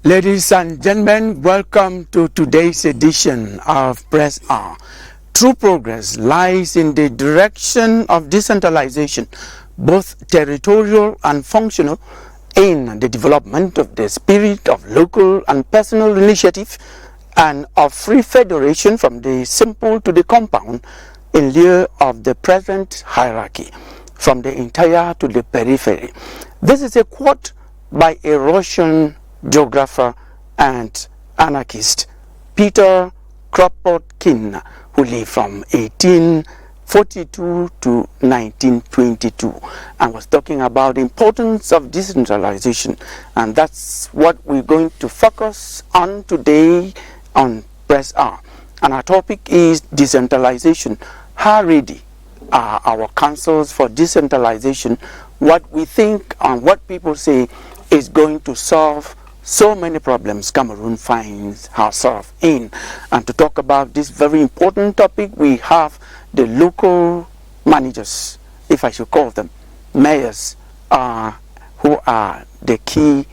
Ladies and gentlemen, welcome to today's edition of Press R. True progress lies in the direction of decentralization, both territorial and functional, in the development of the spirit of local and personal initiative and of free federation from the simple to the compound in lieu of the present hierarchy, from the interior to the periphery. This is a quote by a Russian geographer and anarchist, Peter Kropotkin, who lived from 1842 to 1922 and was talking about the importance of decentralization. And that's what we're going to focus on today on Press R. And our topic is decentralization. How ready are our councils for decentralization? What we think and what people say is going to solve so many problems Cameroon finds herself in. And to talk about this very important topic, we have the local managers, if I should call them mayors, who are the key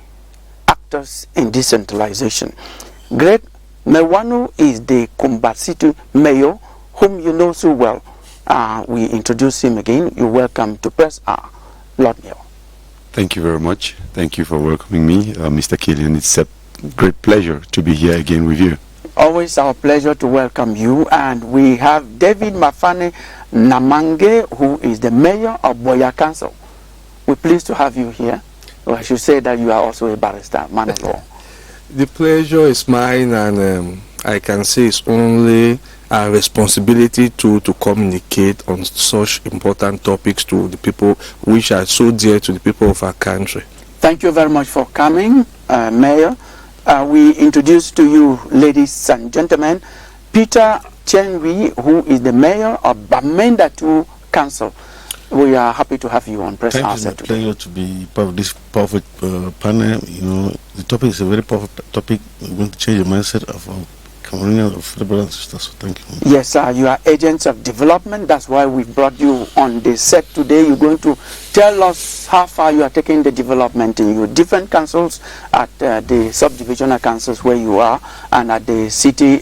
actors in decentralization. Greg Mewanu is the Kumbasitu mayor, whom you know so well. We introduce him again. You're welcome to Press R, Lord Mayor. Thank you very much. Thank you for welcoming me, Mr. Kilian. It's a great pleasure to be here again with you. Always our pleasure to welcome you. And we have David Mafane Namange, who is the mayor of Boya Council. We're pleased to have you here. Well, I should say that you are also a barrister, man of law. The pleasure is mine, and I can say it's only our responsibility to communicate on such important topics to the people which are so dear to the people of our country. Thank you very much for coming, Mayor. We introduce to you, ladies and gentlemen, Peter Chenwi, who is the mayor of Bamenda 2 Council. We are happy to have you on Press R. Thank you. It's a pleasure to be part of this perfect panel. You know, the topic is a very perfect topic. We're going to change the mindset of our Cameroonians, of the brothers and sisters. So thank you. Yes, you are agents of development. That's why we brought you on the set today. You're going to tell us how far you are taking the development in your different councils, at the subdivisional councils where you are, and at the city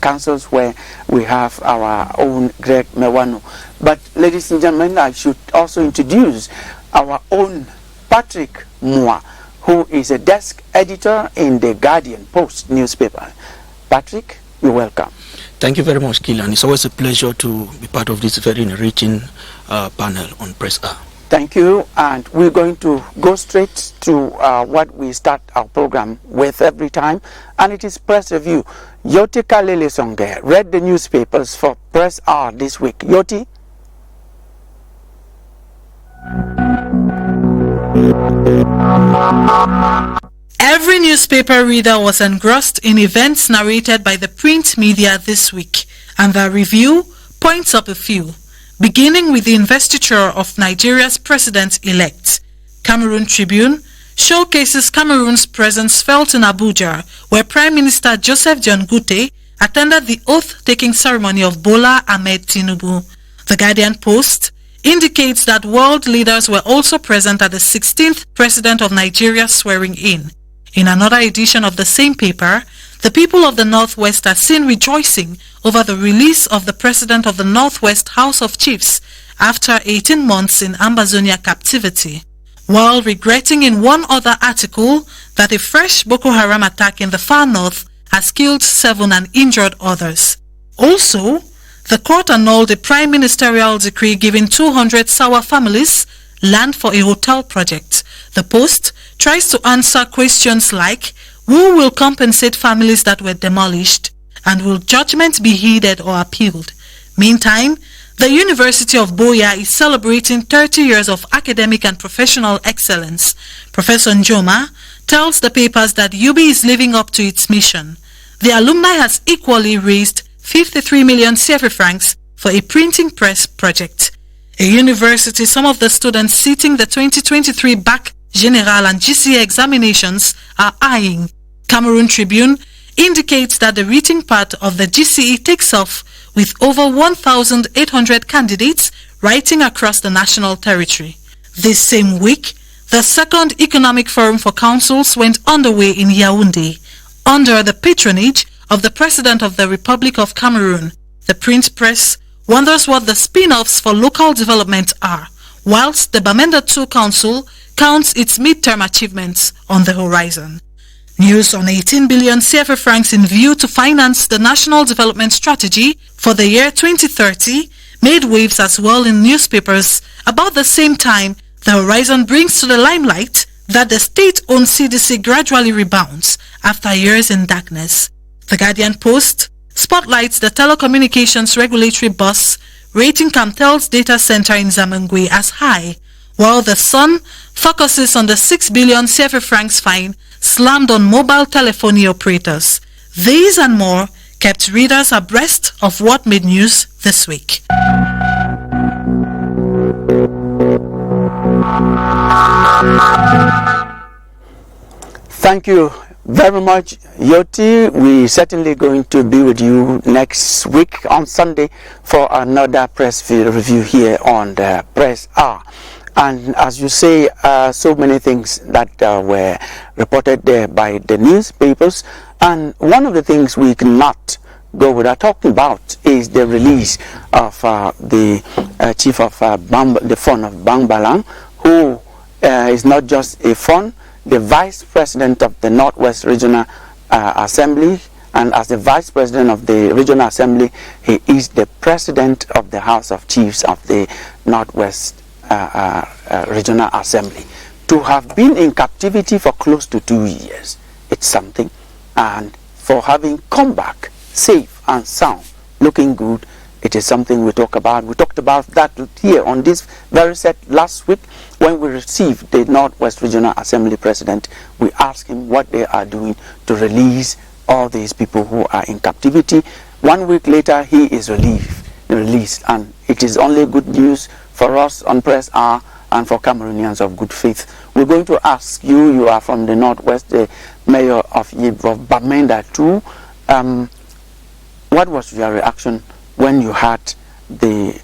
councils where we have our own Greg Mewanu. But ladies and gentlemen, I should also introduce our own Patrick Moua, who is a desk editor in the Guardian Post newspaper. Patrick, you're welcome. Thank you very much, Kilian. It's always a pleasure to be part of this very enriching panel on Press R. Thank you, and we're going to go straight to what we start our program with every time, and it is Press Review. Yoti Kalele Songe read the newspapers for Press R this week. Yoti? Every newspaper reader was engrossed in events narrated by the print media this week, and the review points up a few, beginning with the investiture of Nigeria's president-elect. Cameroon Tribune showcases Cameroon's presence felt in Abuja, where Prime Minister Joseph John Gute attended the oath-taking ceremony of Bola Ahmed Tinubu. The Guardian Post indicates that world leaders were also present at the 16th President of Nigeria swearing in. In another edition of the same paper, the people of the Northwest are seen rejoicing over the release of the President of the Northwest House of Chiefs after 18 months in Ambazonia captivity, while regretting in one other article that a fresh Boko Haram attack in the far north has killed 7 and injured others. Also, the court annulled a prime ministerial decree giving 200 Sawa families land for a hotel project. The Post tries to answer questions like, who will compensate families that were demolished, and will judgment be heeded or appealed? Meantime, the University of Boya is celebrating 30 years of academic and professional excellence. Professor Njoma tells the papers that UB is living up to its mission. The alumni has equally raised 53 million CFA francs for a printing press project. A university, some of the students sitting the 2023 Bac General and GCE examinations are eyeing. Cameroon Tribune indicates that the written part of the GCE takes off with over 1,800 candidates writing across the national territory. This same week, the second Economic Forum for Councils went underway in Yaoundé under the patronage of the President of the Republic of Cameroon. The print press wonders what the spin-offs for local development are, whilst the Bamenda 2 Council counts its midterm achievements on the horizon. News on 18 billion CFA francs in view to finance the National Development Strategy for the year 2030 made waves as well in newspapers. About the same time, the horizon brings to the limelight that the state-owned CDC gradually rebounds after years in darkness. The Guardian Post spotlights the telecommunications regulatory boss rating Camtel's data center in Zamangwe as high, while the Sun focuses on the 6 billion CFA francs fine slammed on mobile telephony operators. These and more kept readers abreast of what made news this week. Thank you very much, Yoti. We certainly going to be with you next week on Sunday for another press review here on the Press Hour. And as you say, so many things that were reported there by the newspapers. And one of the things we cannot go without talking about is the release of the chief of the fund of Bangbalang, who is not just a fund, the vice president of the Northwest Regional Assembly, and as the vice president of the Regional Assembly, he is the president of the House of Chiefs of the Northwest Regional Assembly. To have been in captivity for close to 2 years, it's something, and for having come back safe and sound, looking good, it is something we talk about. We talked about that here on this very set last week when we received the Northwest Regional Assembly President. We asked him what they are doing to release all these people who are in captivity. 1 week later, he is released, and it is only good news for us on Press Hour and for Cameroonians of good faith. We're going to ask you, you are from the Northwest, the mayor of Bamenda 2. What was your reaction when you had the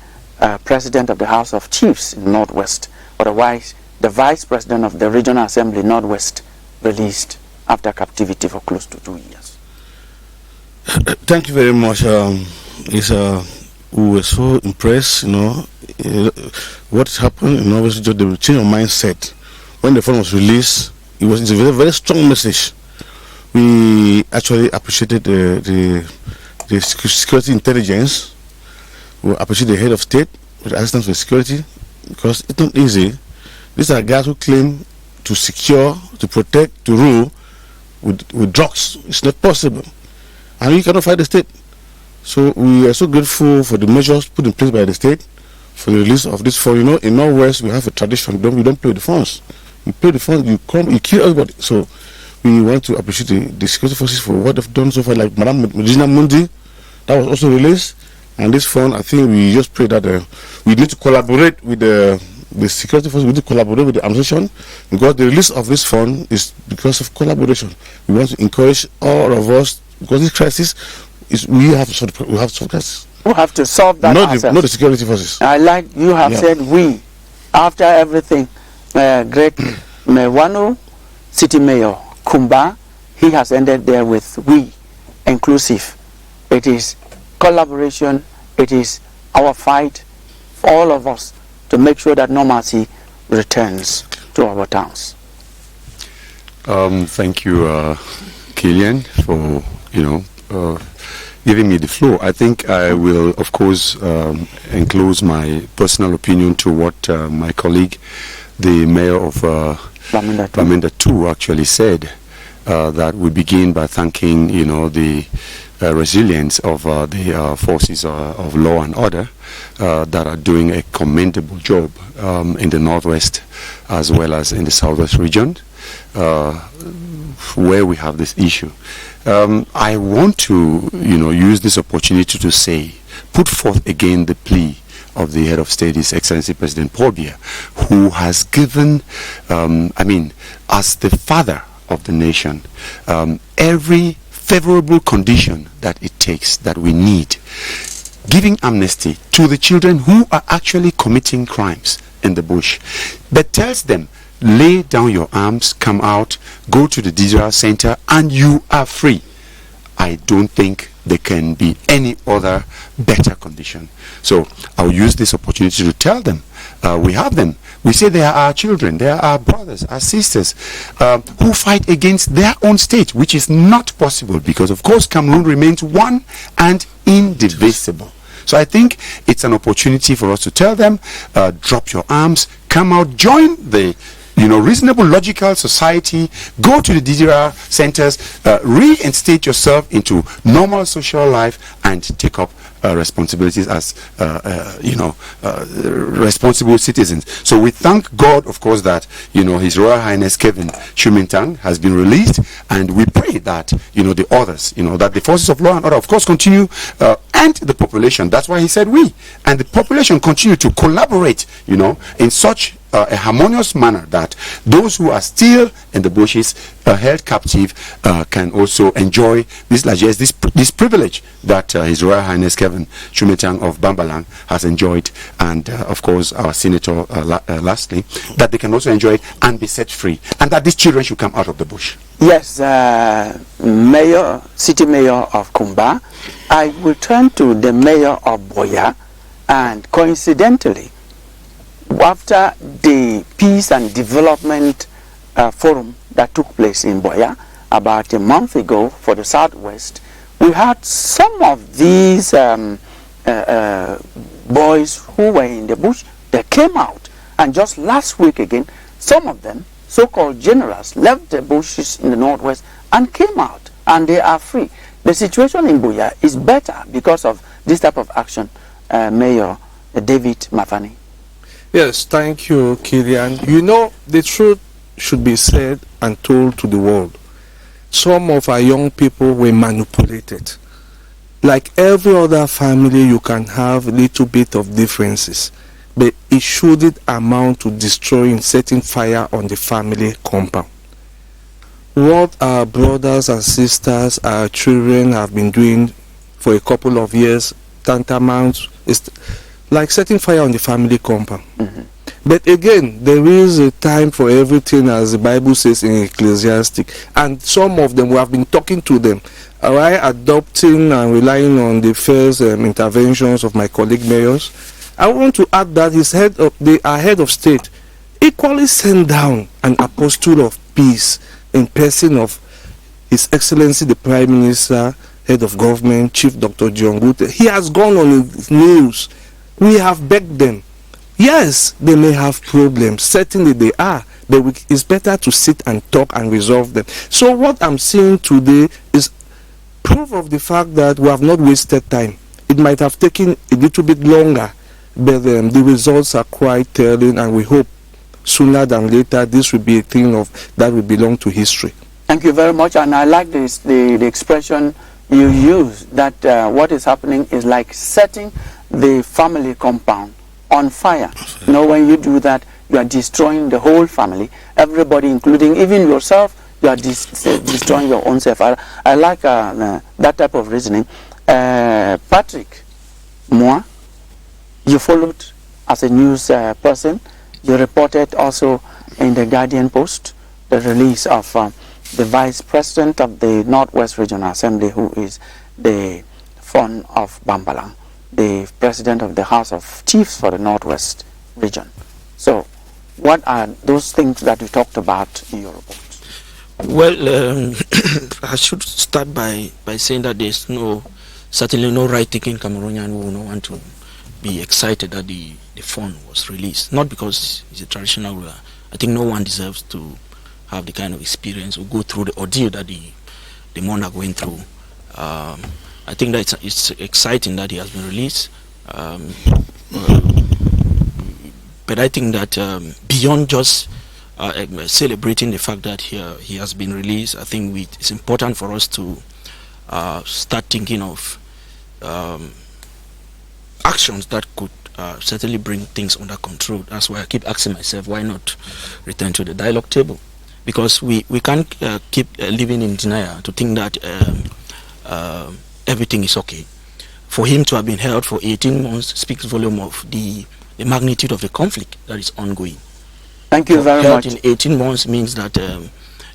president of the House of Chiefs in Northwest, otherwise the vice president of the Regional Assembly Northwest, released after captivity for close to 2 years? Thank you very much. We were so impressed, what happened in Northwest, the change of mindset. When the phone was released, it's a very, very strong message. We actually appreciated the security intelligence. We appreciate the head of state with assistance for security, because it's not easy. These are guys who claim to secure, to protect, to rule with drugs. It's not possible, and you cannot fight the state. So we are so grateful for the measures put in place by the state for the release of this fund. In Northwest we have a tradition. We don't play the funds. You play the funds, you come, you kill everybody. So we want to appreciate the security forces for what they've done so far, like Madame Medina Mundi, that was also released. And this fund, I think we just pray that we need to collaborate with the security forces, we need to collaborate with the administration, because the release of this fund is because of collaboration. We want to encourage all of us, because this crisis is, we have to solve crisis. We have to solve that not the security forces. I like you have said we. After everything, great Mewano, city mayor Kumba, he has ended there with we, inclusive. It is collaboration, it is our fight for all of us to make sure that normalcy returns to our towns. Thank you, Kilian, for giving me the floor. I think I will, of course, enclose my personal opinion to what my colleague, the mayor of Bamenda 2, actually said. That we begin by thanking, the resilience of the forces of law and order that are doing a commendable job in the Northwest as well as in the Southwest region, where we have this issue. I want to, use this opportunity to say, put forth again the plea of the head of state, His Excellency President Paul Biya, who has given, as the father of the nation, every favorable condition that it takes, that we need, giving amnesty to the children who are actually committing crimes in the bush, but tells them lay down your arms, come out, go to the Digital Center, and you are free. I don't think there can be any other better condition. So I'll use this opportunity to tell them, we have them. We say they are our children, they are our brothers, our sisters, who fight against their own state, which is not possible because, of course, Cameroon remains one and indivisible. So I think it's an opportunity for us to tell them, drop your arms, come out, join the reasonable, logical society, go to the digital centers, reinstate yourself into normal social life, and take up responsibilities as, responsible citizens. So we thank God, of course, that, His Royal Highness Kevin Shumintang has been released, and we pray that, the others, that the forces of law and order, of course, continue, and the population, that's why he said we, and the population continue to collaborate, in such a harmonious manner that those who are still in the bushes, held captive, can also enjoy this largesse, this privilege that His Royal Highness Kevin Shumintang of Bambalang has enjoyed, and of course our senator lastly, that they can also enjoy it and be set free, and that these children should come out of the bush. Yes, City Mayor of Kumba, I will turn to the Mayor of Boya, and coincidentally, after the Peace and Development Forum that took place in Boya about a month ago for the Southwest, we had some of these boys who were in the bush, they came out, and just last week again, some of them, so-called generals, left the bushes in the Northwest and came out, and they are free. The situation in Boya is better because of this type of action, Mayor David Mafani. Yes, thank you, Kilian. The truth should be said and told to the world. Some of our young people were manipulated. Like every other family, you can have a little bit of differences, but it shouldn't amount to destroying, setting fire on the family compound. What our brothers and sisters, our children have been doing for a couple of years, tantamount is like setting fire on the family compound. Mm-hmm. But again, there is a time for everything, as the Bible says in Ecclesiastic, and some of them, we have been talking to them, adopting and relying on the first interventions of my colleague mayors. I want to add that our head of state equally sent down an apostle of peace in person of His Excellency the Prime Minister, head of government, Chief Dr. John Gute. He has gone on his news. We have begged them. Yes, they may have problems. Certainly they are. But it's better to sit and talk and resolve them. So what I'm seeing today is proof of the fact that we have not wasted time. It might have taken a little bit longer, but the results are quite telling, and we hope sooner than later this will be a thing that will belong to history. Thank you very much, and I like the expression you use, that what is happening is like setting the family compound on fire. When you do that, you are destroying the whole family, everybody, including even yourself. You are destroying your own self. I like that type of reasoning. Patrick, moi, you followed as a news person. You reported also in the Guardian Post the release of the Vice President of the Northwest Regional Assembly, who is the Ndifon of Bambalang, the President of the House of Chiefs for the Northwest region. So, what are those things that you talked about in your report? Well, I should start by saying that there's certainly no right-thinking Cameroonian who will not want to be excited that the fund was released. Not because it's a traditional ruler. I think no one deserves to have the kind of experience or go through the ordeal that the men are going through. I think that it's exciting that he has been released. But I think that beyond just celebrating the fact that he has been released, I think it's important for us to start thinking of actions that could certainly bring things under control. That's why I keep asking myself, why not return to the dialogue table? Because we can't keep living in denial to think that everything is okay. For him to have been held for 18 months speaks volume of the magnitude of the conflict that is ongoing. Thank you very much. In 18 months means that,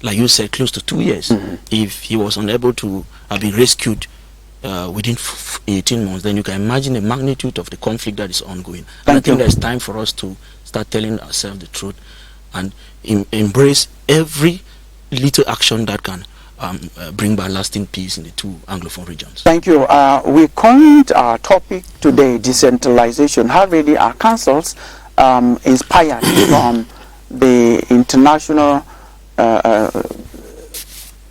like you said, close to 2 years. If he was unable to have been rescued within 18 months, then you can imagine the magnitude of the conflict that is ongoing. And I think there's time for us to start telling ourselves the truth and embrace every little action that can bring about lasting peace in the two Anglophone regions. Thank you. We coined our topic today, decentralization. How really are councils inspired from the international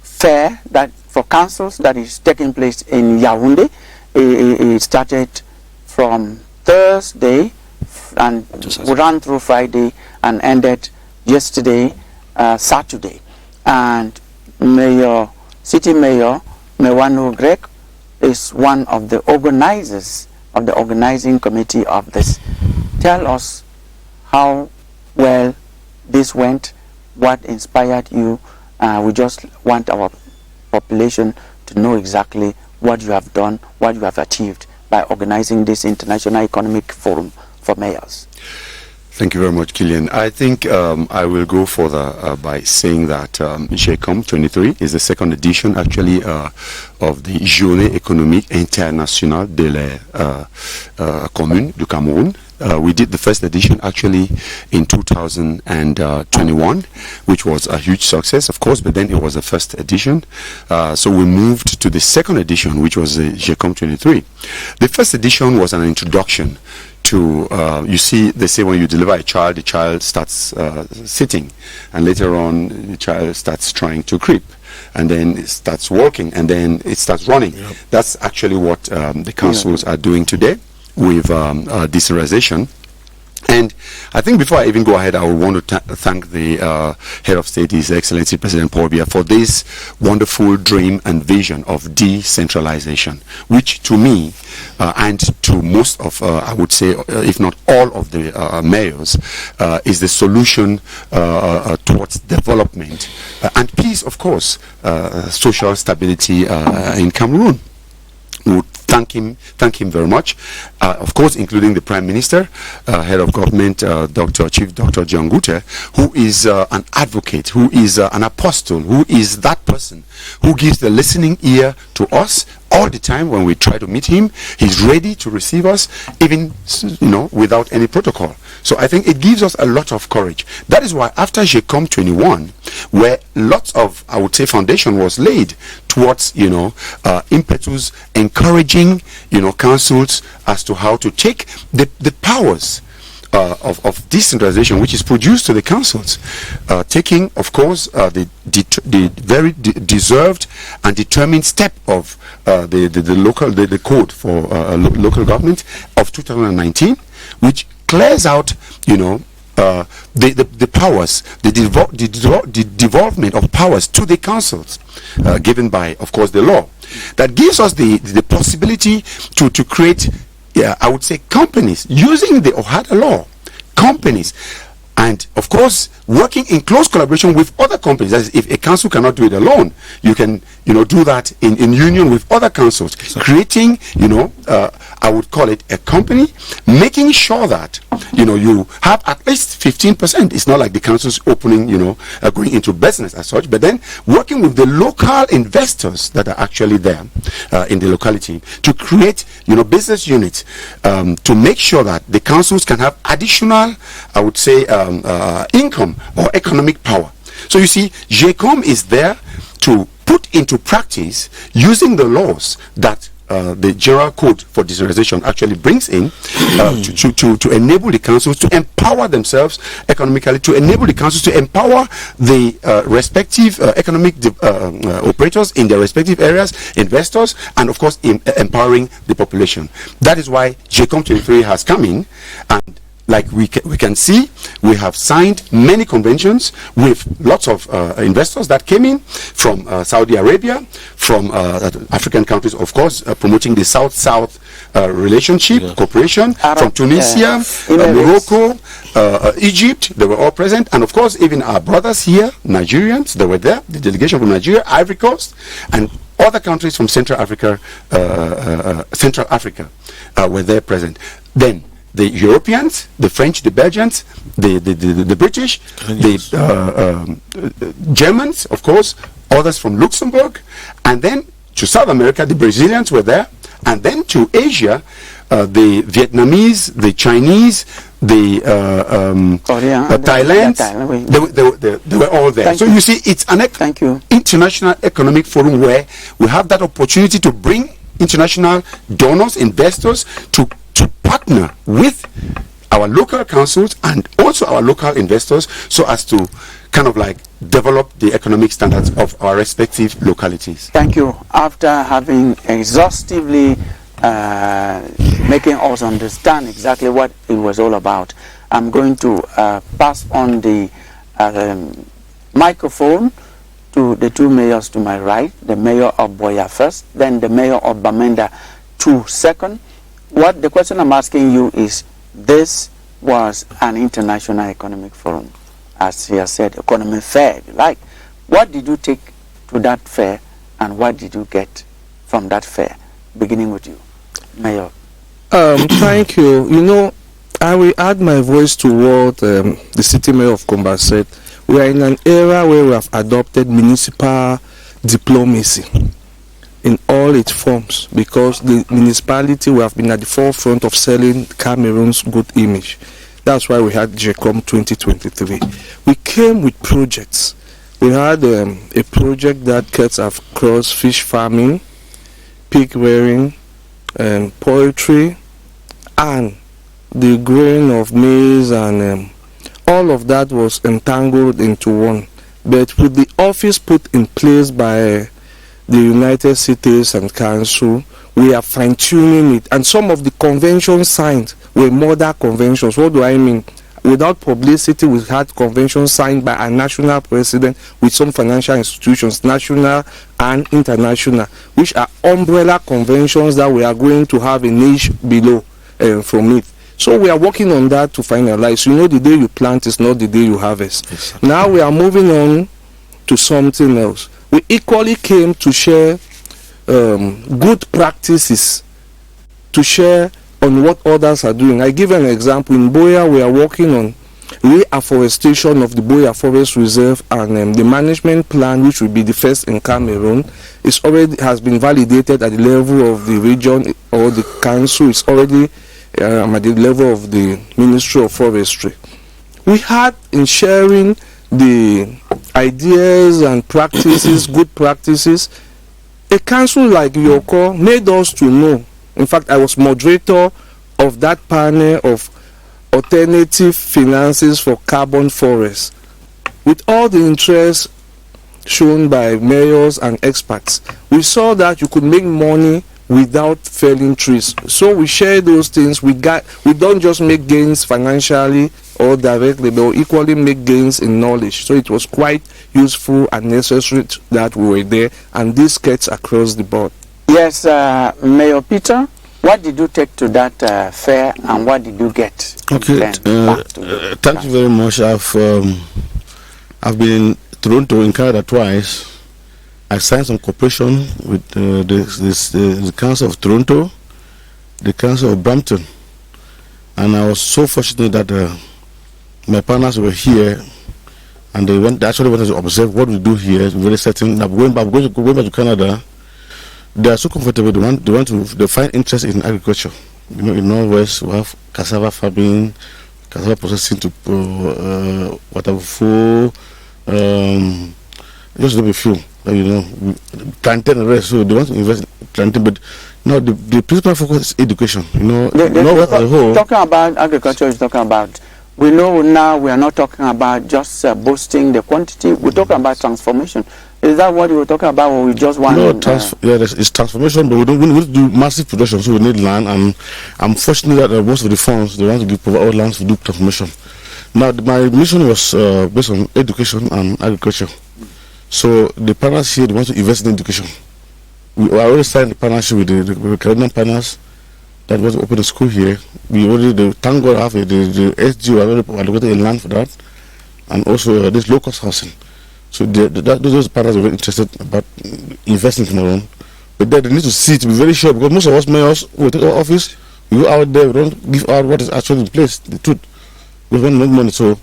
fair that for councils that is taking place in Yaoundé. It started from Thursday and ran through Friday and ended yesterday, Saturday. And City Mayor Mewanu Greg is one of the organizers of the organizing committee of this. Tell us how well this went, what inspired you. We just want our population to know exactly what you have done, what you have achieved by organizing this International Economic Forum for Mayors. Thank you very much, Kilian. I think I will go further by saying that GECOM 23 is the second edition, actually, of the Journée économique internationale de la commune du Cameroun. We did the first edition actually in 2021, which was a huge success, of course, but then it was the first edition. So we moved to the second edition, which was the GECOM 23. The first edition was an introduction to, you see, they say when you deliver a child, the child starts sitting, and later on the child starts trying to creep, and then it starts walking, and then it starts running. Yep. That's actually what the councils are doing today with decentralization. And I think before I even go ahead, I would want to thank the Head of State, His Excellency President Paul Biya, for this wonderful dream and vision of decentralization, which to me and to most of, I would say, if not all of the mayors, is the solution towards development and peace, of course, social stability in Cameroon. We would thank him very much, of course, including the Prime Minister, Head of Government, Chief Dr. John Gute, who is an advocate, who is an apostle, who is that person who gives the listening ear to us all the time when we try to meet him. He's ready to receive us, even without any protocol. So I think it gives us a lot of courage. That is why after GECOM 21, where lots of, I would say, foundation was laid towards, impetus encouraging, councils as to how to take the powers of decentralization, which is produced to the councils, taking, of course, the very deserved and determined step of the code for local government of 2019, which clears out, the powers, the devolvement of powers to the councils, given by, of course, the law. That gives us the possibility to create, I would say, companies using the OHADA law, companies, and of course working in close collaboration with other companies. That is, if a council cannot do it alone, you can do that in union with other councils, creating I would call it a company, making sure that you have at least 15%. It's not like the council's opening, going into business as such, but then working with the local investors that are actually there in the locality to create, business units to make sure that the councils can have additional, I would say, income or economic power. So you see, GECOM is there to put into practice using the laws that the General Code for Decentralization actually brings in to enable the councils to empower themselves economically, to enable the councils to empower the respective economic operators in their respective areas, investors, and of course empowering the population. That is why GECOM 23 has come in, and like we can see, we have signed many conventions with lots of investors that came in from Saudi Arabia, from African countries, of course, promoting the South-South relationship, cooperation, from Tunisia, Morocco, Egypt. They were all present, and of course, even our brothers here, Nigerians, they were there, the delegation from Nigeria, Ivory Coast, and other countries from Central Africa were there present. Then the Europeans, the French, the Belgians, the British, the Germans, of course, others from Luxembourg, and then to South America, the Brazilians were there, and then to Asia, the Vietnamese, the Chinese, the Thailand, they were all there. So you see, it's an international economic forum where we have that opportunity to bring international donors, investors to partner with our local councils and also our local investors, so as to kind of like develop the economic standards of our respective localities. Thank you. After having exhaustively making us understand exactly what it was all about, I'm going to pass on the microphone to the two mayors to my right, the mayor of Boya first, then the mayor of Bamenda 2 second. What the question I'm asking you is, this was an international economic forum, as he has said, economic fair, if you like. What did you take to that fair, and what did you get from that fair? Beginning with you, Mayor. Thank you. You know, I will add my voice to what the city mayor of Kumba said. We are in an era where we have adopted municipal diplomacy in all its forms, because the municipality, we have been at the forefront of selling Cameroon's good image. That's why we had JCOM 2023. We came with projects. We had a project that cuts across fish farming, pig rearing, poultry, and the grain of maize, and all of that was entangled into one. But with the office put in place by the United Cities and Council, we are fine-tuning it. And some of the conventions signed were model conventions. What do I mean? Without publicity, we had conventions signed by a national president with some financial institutions, national and international, which are umbrella conventions that we are going to have a niche below from it. So we are working on that to finalize. You know, the day you plant is not the day you harvest. Yes. Now we are moving on to something else. We equally came to share good practices, to share on what others are doing. I give an example. In Boya, we are working on reforestation of the Boya Forest Reserve, and the management plan, which will be the first in Cameroon, has been validated at the level of the region or the council. It's already at the level of the Ministry of Forestry. We had, in sharing the ideas and practices, good practices, a council like Yoko made us to know. In fact, I was moderator of that panel of alternative finances for carbon forests. With all the interest shown by mayors and experts, we saw that you could make money without felling trees. So we share those things. We don't just make gains financially or directly, but we equally make gains in knowledge. So it was quite useful and necessary that we were there, and this gets across the board. Yes, Mayor Peter, what did you take to that fair, and what did you get? Okay, thank you very much. I've been in Toronto, in Canada twice. I signed some cooperation with the Council of Toronto, the Council of Brampton, and I was so fortunate that my partners were here, and they actually wanted to observe what we do here. It's very certain that going back to Canada, they are so comfortable. They find interest in agriculture. You know, in Northwest we have cassava farming, cassava processing to whatever food, just a few. You know, plantain and rest. So they want to invest in plantain, but no, the principal focus is education. You know, talking about agriculture is talking about. We know now we are not talking about just boosting the quantity. We're talking about transformation. Is that what you were talking about, or we just want? No, it's transformation, but we don't do massive production, so we need land. And I'm fortunate that most of the funds they want to give all lands to do transformation. Now, my mission was based on education and agriculture. So the partners here, they want to invest in education. We already signed the partnership with the Canadian partners that was to open a school here. We already, thank God, have the SGO already allocated a land for that, and also this low cost housing. So those partners are very interested about investing in Cameroon. But they need to see it to be very sure, because most of us mayors will take our office, We go out there, we don't give out what is actually in place, the truth. We don't make money. So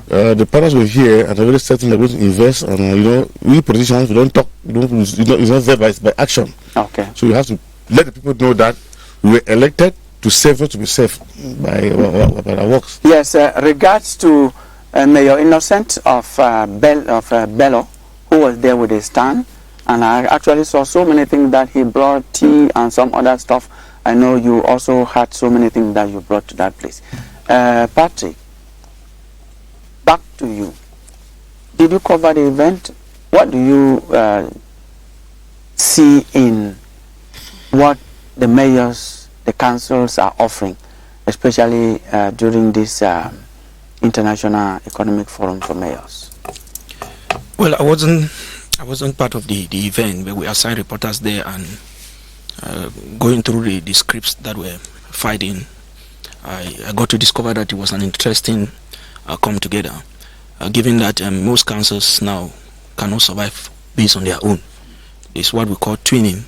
the partners were here and they're very certain they're going to invest. And we politicians, we don't talk. It's not there by action. Okay. So you have to let the people know that we were elected to serve, not to be served by our works. Yes. Regards to Mayor Innocent of Bello, who was there with his stand, and I actually saw so many things that he brought, tea and some other stuff. I know you also had so many things that you brought to that place. Patrick, back to you. Did you cover the event? What do you see in what the mayors, the councils are offering, especially during this International Economic Forum for Mayors? Well, I wasn't part of the event, but we assigned reporters there and going through the scripts that were fighting. I got to discover that it was an interesting come together, given that most councils now cannot survive based on their own. It's what we call twinning,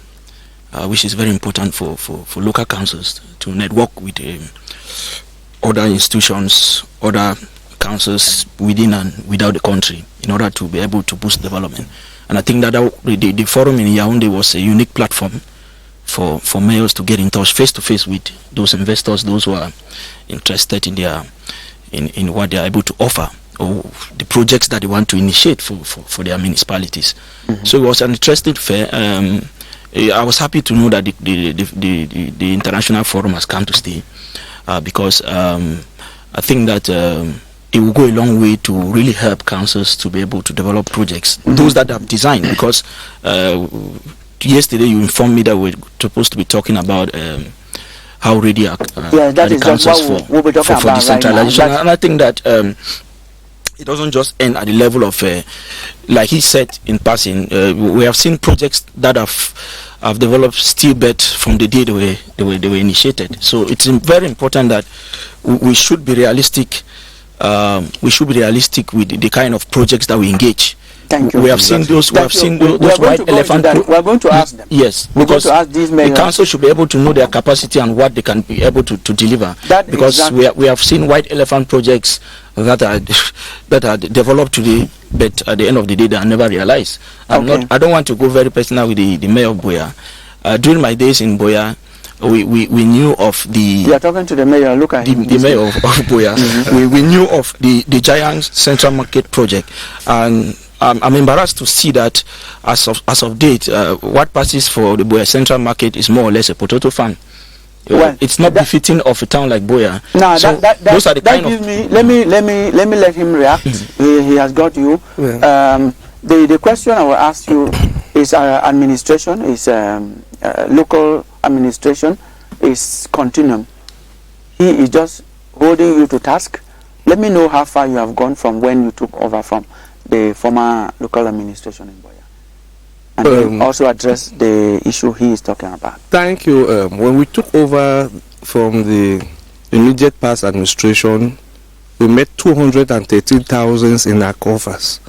which is very important for local councils to network with other institutions, other councils within and without the country in order to be able to boost development. And I think that the forum in Yaoundé was a unique platform for mayors to get in touch face to face with those investors, those who are interested in their in what they are able to offer or the projects that they want to initiate for their municipalities. Mm-hmm. So it was an interesting fair. I was happy to know that the international forum has come to stay because I think that it will go a long way to really help councils to be able to develop projects, those that have designed, because yesterday you informed me that we're supposed to be talking about how ready are the councils for decentralization. Right, and I think that it doesn't just end at the level of, like he said in passing, we have seen projects that have developed still better from the day they were initiated. So it's very important that we should be realistic. We should be realistic with the kind of projects that we engage. Thank you. We have seen those. We have seen those white elephant. We are going to ask them. Yes, because the council should be able to know their capacity and what they can be able to deliver. Because exactly. we have seen white elephant projects that are developed today, but at the end of the day they are never realized. I don't want to go very personal with the mayor of Boya. During my days in Boya, we knew of the. You are talking to the mayor. Look at him. The mayor of Boya. Mm-hmm. we knew of the Giant Central Market project, and I'm embarrassed to see that as of date, what passes for the Boya Central Market is more or less a potato farm. Well, it's not befitting of a town like Boya. No, so those are the kind of. Let me let him react. He has got you. Yeah. The question I will ask you is administration, is local administration, is continuum. He is just holding you to task. Let me know how far you have gone from when you took over from the former local administration in Boya, and then also address the issue he is talking about. Thank you. When we took over from the immediate past administration, we met 213,000 in our coffers.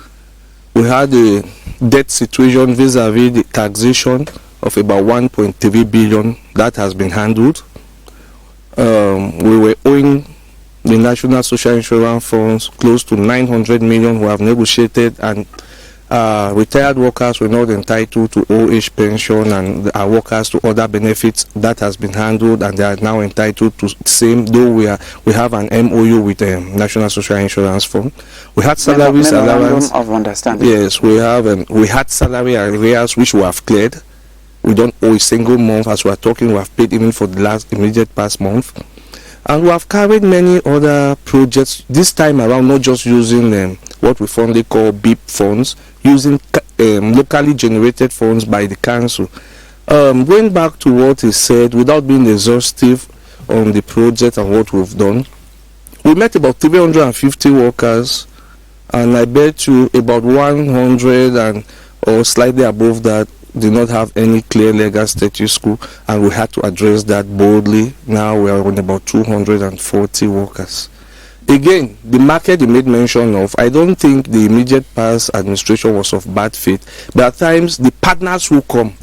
We had a debt situation vis-a-vis the taxation of about 1.3 billion that has been handled. We were owing the National Social Insurance Funds close to 900 million who have negotiated, and retired workers were not entitled to old age pension, and our workers to other benefits that has been handled, and they are now entitled to same, though we have an MOU with the National Social Insurance Fund. We had salaries allowance of understanding. Yes, we had salary arrears which we have cleared. We don't owe a single month. As we are talking, we have paid even for the last immediate past month. And we have carried many other projects this time around, not just using what we fondly call BIP funds, using locally generated funds by the council. Going back to what he said, without being exhaustive on the project and what we've done, we met about 350 workers, and I bet you about 100 or slightly above that did not have any clear legal status quo, and we had to address that boldly. Now we are on about 240 workers. Again, the market you made mention of, I don't think the immediate past administration was of bad faith, but at times the partners who come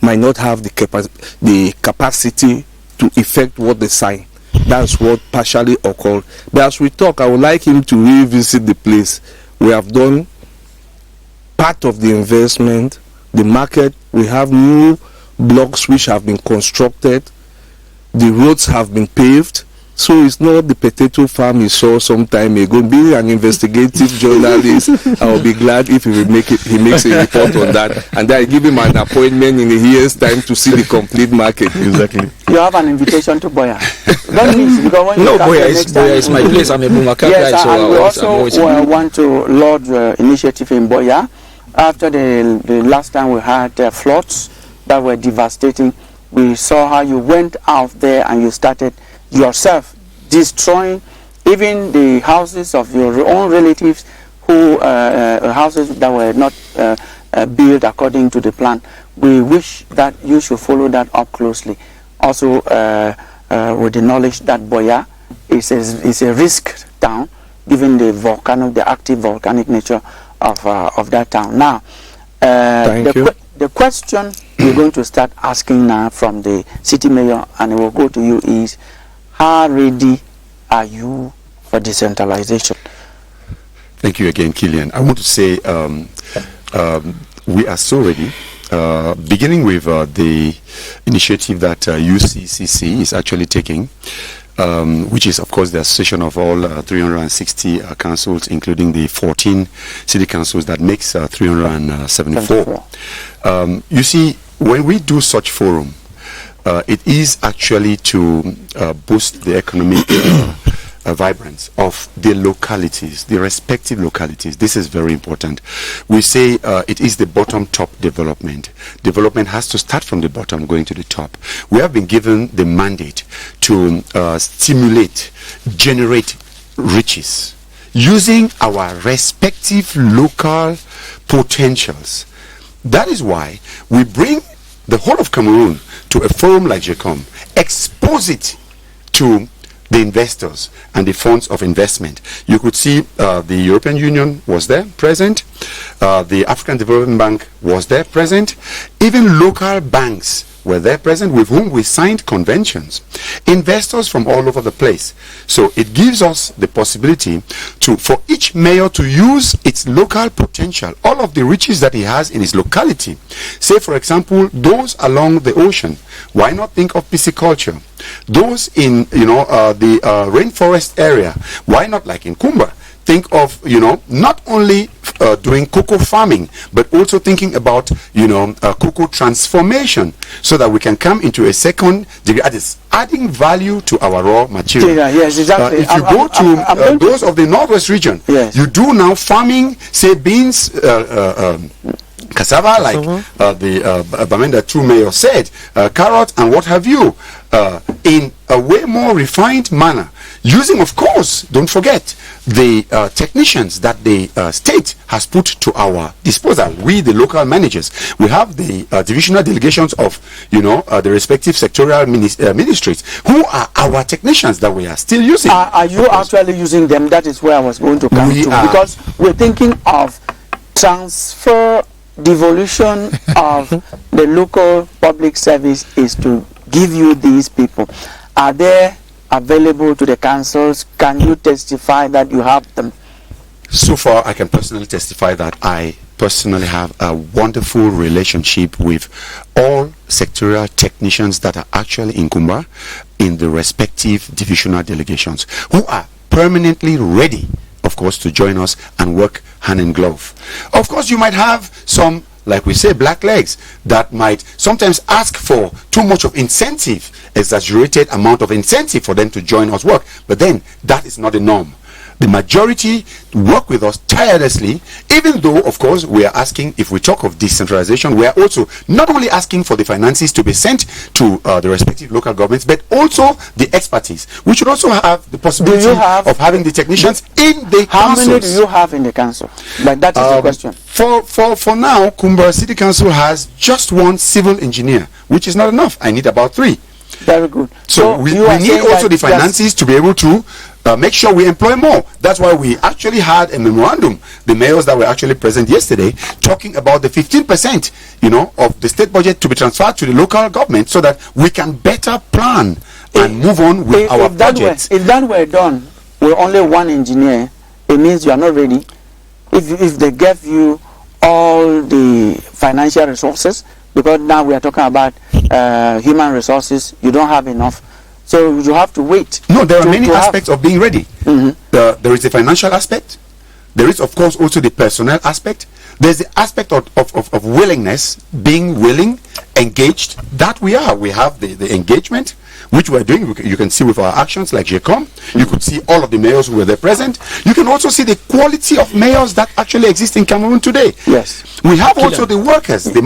might not have the capacity to effect what they sign. That's what partially occurred. But as we talk, I would like him to revisit the place. We have done part of the investment, the market. We have new blocks which have been constructed. The roads have been paved. So it's not the potato farm he saw some time ago. Being an investigative journalist, I will be glad if he makes a report on that, and then I give him an appointment in a year's time to see the complete market. Exactly. You have an invitation to Boya. Don't miss, because when No, you come Boya the is next time, Boya is my place. I'm a Bumaka yes, guy, so and we I'm also always want to laud the initiative in Boya. After the last time we had floods that were devastating, we saw how you went out there and you started yourself destroying even the houses of your own relatives, who houses that were not built according to the plan. We wish that you should follow that up closely. Also, with the knowledge that Boya is a risk town, given the active volcanic nature of that town. Now, the question we're going to start asking now from the city mayor, and it will go to you, is how ready are you for decentralization? Thank you again, Kilian. I want to say we are so ready. Beginning with the initiative that UCCC is actually taking, which is, of course, the association of all 360 councils, including the 14 city councils that makes 374. You see, when we do such forum, it is actually to boost the economic vibrance of the localities, the respective localities. This is very important. We say it is the bottom-top development. Development has to start from the bottom, going to the top. We have been given the mandate to stimulate, generate riches using our respective local potentials. That is why we bring the whole of Cameroon to a forum like JECOM, expose it to the investors and the funds of investment. You could see the European Union was there present, the African Development Bank was there present, even local banks were there present with whom we signed conventions, investors from all over the place. So it gives us the possibility for each mayor to use its local potential, all of the riches that he has in his locality. Say, for example, those along the ocean, why not think of pisciculture? Those in the rainforest area, why not, like in Kumba, think of not only doing cocoa farming, but also thinking about cocoa transformation, so that we can come into a second degree, that is adding value to our raw material. Yeah, yes, exactly. If you go to those of the northwest region, yes, you do now farming, say beans, cassava, like the Bamenda 2 mayor said, carrot and what have you, in a way more refined manner, using, of course, don't forget, the technicians that the state has put to our disposal. We, the local managers, we have the divisional delegations of the respective sectorial ministries, who are our technicians that we are still using. Are you actually using them? That is where I was going to come to, because we're thinking of transfer. Devolution of the local public service is to give you these people. Are they available to the councils? Can you testify that you have them? So far, I can personally testify that I personally have a wonderful relationship with all sectorial technicians that are actually in Kumba, in the respective divisional delegations, who are permanently ready, of course, to join us and work hand in glove. Of course, you might have some, like we say, black legs that might sometimes ask for too much of incentive, exaggerated amount of incentive for them to join us work. But then that is not the norm. The majority work with us tirelessly, even though, of course, we are asking, if we talk of decentralization, we are also not only asking for the finances to be sent to the respective local governments, but also the expertise. We should also have the possibility of having the technicians in the councils. How many do you have in the council? Like, that is the question. For now, Kumba City Council has just one civil engineer, which is not enough. I need about 3. Very good. So we need also the finances to be able to make sure we employ more. That's why we actually had a memorandum, the mayors that were actually present yesterday, talking about the 15%, of the state budget to be transferred to the local government, so that we can better plan and move on with our projects. If that were done with only one engineer, it means you are not ready. If they gave you all the financial resources, because now we are talking about human resources, you don't have enough. So you have to wait. No, there are many aspects of being ready. Mm-hmm. There is the financial aspect. There is, of course, also the personnel aspect. There's the aspect of willingness, being willing, engaged. That we are. We have the engagement, which we're doing. You can see with our actions like JCOM. You could see all of the mayors who were there present. You can also see the quality of mayors that actually exist in Cameroon today. Yes. We have also the workers, the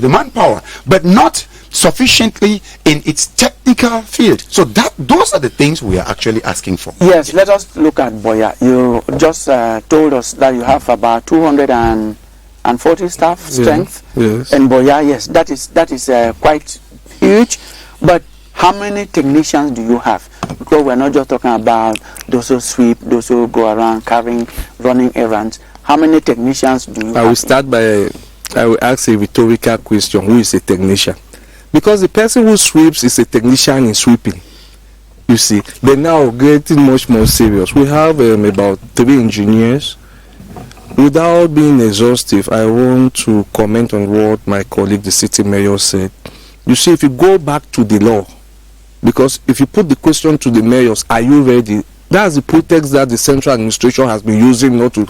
manpower, but not sufficiently in its technical field. So those are the things we are actually asking for. Yes, let us look at Boya. You just told us that you have about 240 staff strength. Yes. In Boya, yes, that is quite huge. But how many technicians do you have? Because we're not just talking about those who sweep, those who go around running errands. How many technicians do you have? I will ask a rhetorical question. Who is a technician? Because the person who sweeps is a technician in sweeping. You see, but now getting much more serious. We have about 3 engineers. Without being exhaustive, I want to comment on what my colleague, the city mayor, said. You see, if you go back to the law, because if you put the question to the mayors, are you ready? That's the pretext that the central administration has been using not to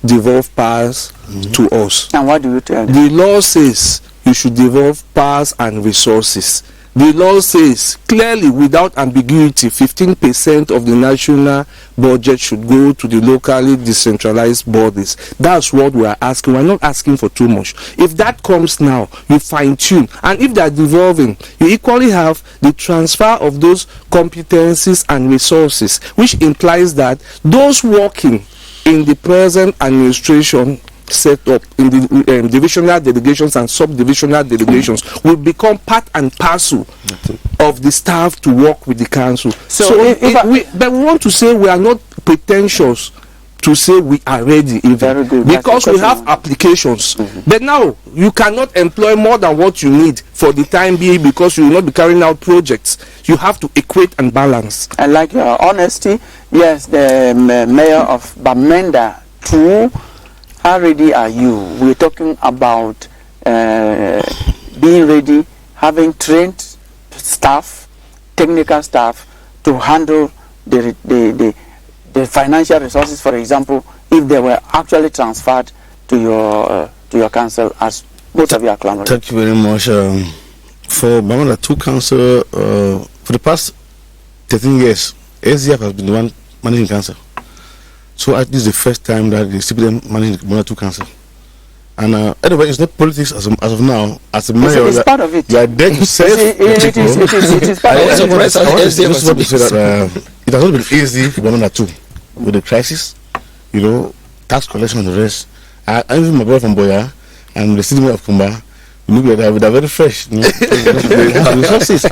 devolve powers to us. And what do you tell them? The law says you should devolve powers and resources. The law says clearly, without ambiguity, 15% of the national budget should go to the locally decentralized bodies. That's what we are asking. We're not asking for too much. If that comes now, you fine-tune. And if they're devolving, you equally have the transfer of those competencies and resources, which implies that those working in the present administration set up in the divisional delegations and subdivisional delegations will become part and parcel of the staff to work with the council. But we want to say we are not pretentious to say we are ready, Very good. because we have applications. But now you cannot employ more than what you need for the time being, because you will not be carrying out projects. You have to equate and balance. I like your honesty. Yes, the mayor of Bamenda too. How ready are you? We're talking about being ready, having trained staff, technical staff, to handle the financial resources, for example, if they were actually transferred to your council, as both of you are clamoring. Thank you very much. For Bamenda 2 Council, for the past 13 years, SDF has been the one managing council. So this is the first time that the CPDM managed Bamenda 2 Council. And anyway, it's not politics as of now. As a mayor, it's part of it. You are there to save it is part of it. Just want to say that it has not been easy for Bamenda 2 with the crisis, tax collection and the rest. I'm even my brother from Boya and the city mayor of Kumba. Look at that, they're very fresh. They have resources.